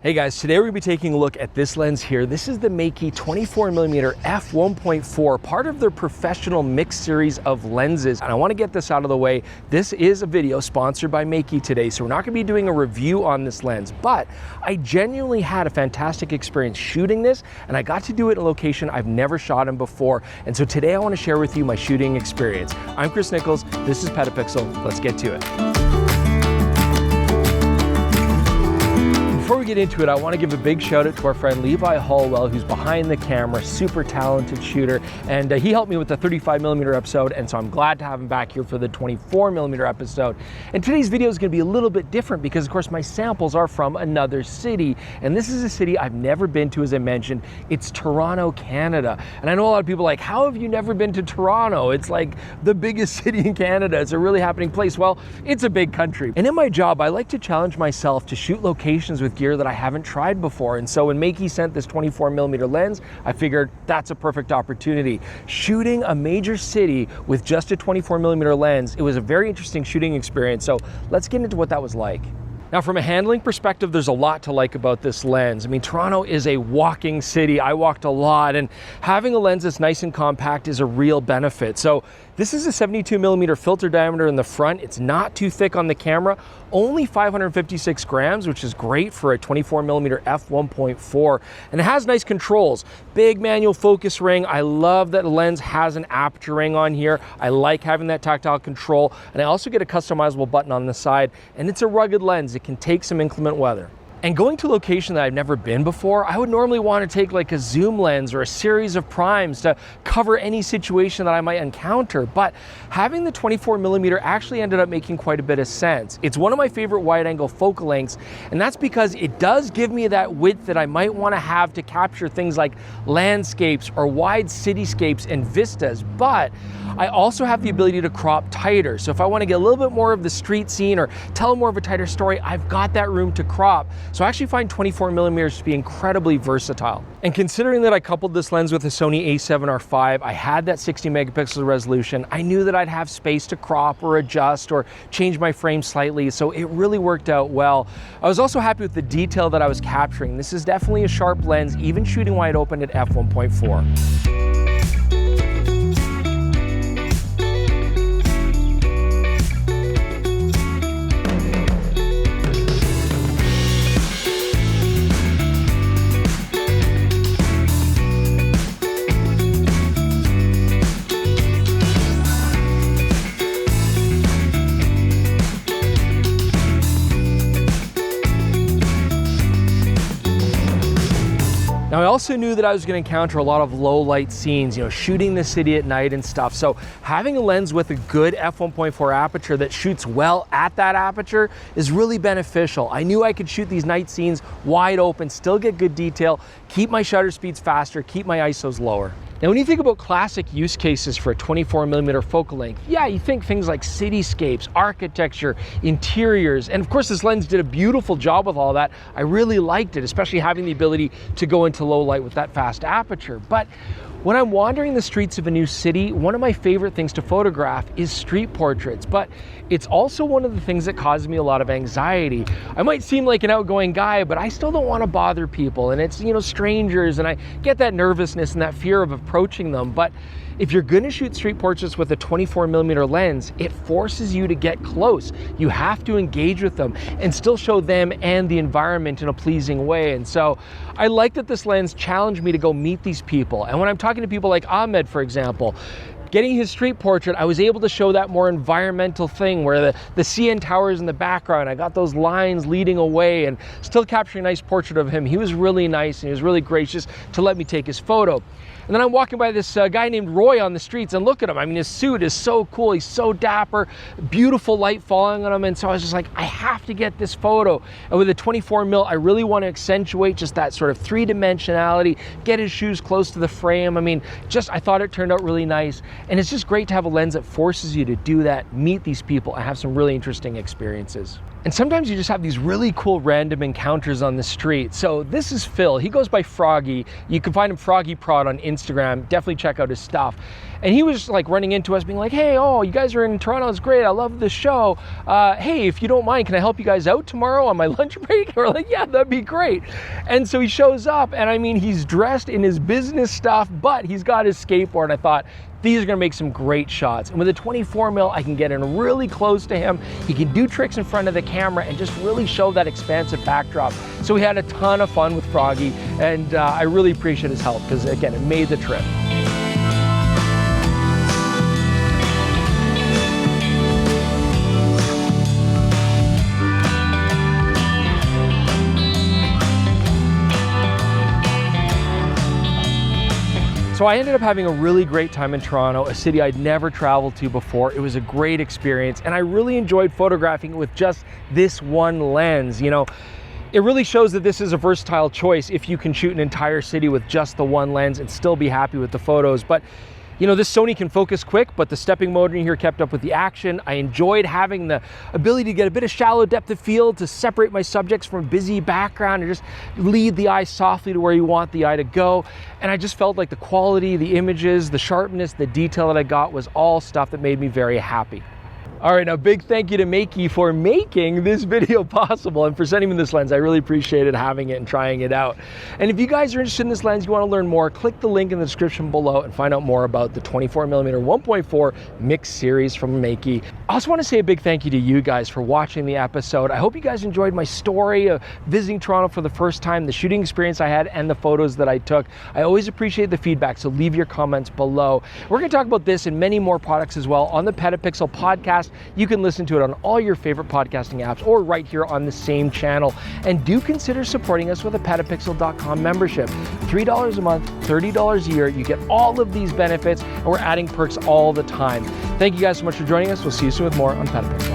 Hey guys, today we're gonna be taking a look at this lens here. This is the Niccolls 24mm f1.4, part of their professional mix series of lenses. And I wanna get this out of the way. This is a video sponsored by Niccolls today, so we're not gonna be doing a review on this lens, but I genuinely had a fantastic experience shooting this, and I got to do it in a location I've never shot in before. And so today I wanna share with you my shooting experience. I'm Chris Niccolls, this is PetaPixel, let's get to it. Before we get into it, I want to give a big shout out to our friend Levi Hallwell, who's behind the camera, super talented shooter, and he helped me with the 35mm episode, and so I'm glad to have him back here for the 24mm episode. And today's video is going to be a little bit different because, of course, my samples are from another city, and this is a city I've never been to, as I mentioned. It's Toronto, Canada. And I know a lot of people are like, how have you never been to Toronto? It's like the biggest city in Canada. It's a really happening place. Well, it's a big country. And in my job, I like to challenge myself to shoot locations with gear that I haven't tried before. And so when Niccolls sent this 24mm lens, I figured that's a perfect opportunity. Shooting a major city with just a 24mm lens, it was a very interesting shooting experience. So let's get into what that was like. Now, from a handling perspective, there's a lot to like about this lens. I mean, Toronto is a walking city. I walked a lot, and having a lens that's nice and compact is a real benefit. So this is a 72mm filter diameter in the front. It's not too thick on the camera, only 556 grams, which is great for a 24mm f1.4. And it has nice controls. Big manual focus ring. I love that the lens has an aperture ring on here. I like having that tactile control. And I also get a customizable button on the side. And it's a rugged lens. It can take some inclement weather. And going to a location that I've never been before, I would normally want to take like a zoom lens or a series of primes to cover any situation that I might encounter. But having the 24mm actually ended up making quite a bit of sense. It's one of my favorite wide angle focal lengths, and that's because it does give me that width that I might want to have to capture things like landscapes or wide cityscapes and vistas. But I also have the ability to crop tighter. So if I want to get a little bit more of the street scene or tell more of a tighter story, I've got that room to crop. So I actually find 24mm to be incredibly versatile. And considering that I coupled this lens with a Sony a7R5, I had that 60 megapixel resolution, I knew that I'd have space to crop or adjust or change my frame slightly, so it really worked out well. I was also happy with the detail that I was capturing. This is definitely a sharp lens, even shooting wide open at f1.4. Now, I also knew that I was going to encounter a lot of low light scenes, shooting the city at night and stuff. So having a lens with a good f1.4 aperture that shoots well at that aperture is really beneficial. I knew I could shoot these night scenes wide open, still get good detail, keep my shutter speeds faster, keep my ISOs lower. Now, when you think about classic use cases for a 24mm focal length, yeah, you think things like cityscapes, architecture, interiors, and of course this lens did a beautiful job with all that. I really liked it, especially having the ability to go into low light with that fast aperture. But when I'm wandering the streets of a new city, one of my favorite things to photograph is street portraits, but it's also one of the things that causes me a lot of anxiety. I might seem like an outgoing guy, but I still don't want to bother people, and it's, strangers, and I get that nervousness and that fear of approaching them. But if you're going to shoot street portraits with a 24mm lens, it forces you to get close. You have to engage with them and still show them and the environment in a pleasing way. And so I like that this lens challenged me to go meet these people. And when I'm talking to people like Ahmed, for example, getting his street portrait, I was able to show that more environmental thing where the CN Tower is in the background. I got those lines leading away and still capturing a nice portrait of him. He was really nice and he was really gracious to let me take his photo. And then I'm walking by this guy named Roy on the streets, and look at him. I mean, his suit is so cool. He's so dapper, beautiful light falling on him. And so I was just like, I have to get this photo. And with a 24mm, I really want to accentuate just that sort of three-dimensionality, get his shoes close to the frame. I mean, I thought it turned out really nice. And it's just great to have a lens that forces you to do that, meet these people, and have some really interesting experiences. And sometimes you just have these really cool random encounters on the street. So this is Phil. He goes by Froggy. You can find him Froggy Prod on Instagram. Definitely check out his stuff. And he was like running into us being like, hey, oh, you guys are in Toronto. It's great. I love the show. Hey, if you don't mind, can I help you guys out tomorrow on my lunch break? We're like, yeah, that'd be great. And so he shows up, and I mean, he's dressed in his business stuff, but he's got his skateboard. I thought, these are gonna make some great shots. And with a 24mm, I can get in really close to him. He can do tricks in front of the camera and just really show that expansive backdrop. So we had a ton of fun with Froggy, and I really appreciate his help because, again, it made the trip. So I ended up having a really great time in Toronto, a city I'd never traveled to before. It was a great experience, and I really enjoyed photographing with just this one lens. You know, it really shows that this is a versatile choice if you can shoot an entire city with just the one lens and still be happy with the photos. But you know, this Sony can focus quick, but the stepping mode in here kept up with the action. I enjoyed having the ability to get a bit of shallow depth of field to separate my subjects from a busy background and just lead the eye softly to where you want the eye to go. And I just felt like the quality, the images, the sharpness, the detail that I got was all stuff that made me very happy. All right, now big thank you to Makey for making this video possible and for sending me this lens. I really appreciated having it and trying it out. And if you guys are interested in this lens, you want to learn more, click the link in the description below and find out more about the 24mm 1.4 mix series from Makey. I also want to say a big thank you to you guys for watching the episode. I hope you guys enjoyed my story of visiting Toronto for the first time, the shooting experience I had, and the photos that I took. I always appreciate the feedback, so leave your comments below. We're going to talk about this and many more products as well on the PetaPixel podcast. You can listen to it on all your favorite podcasting apps or right here on the same channel. And do consider supporting us with a PetaPixel.com membership. $3 a month, $30 a year. You get all of these benefits, and we're adding perks all the time. Thank you guys so much for joining us. We'll see you soon with more on PetaPixel.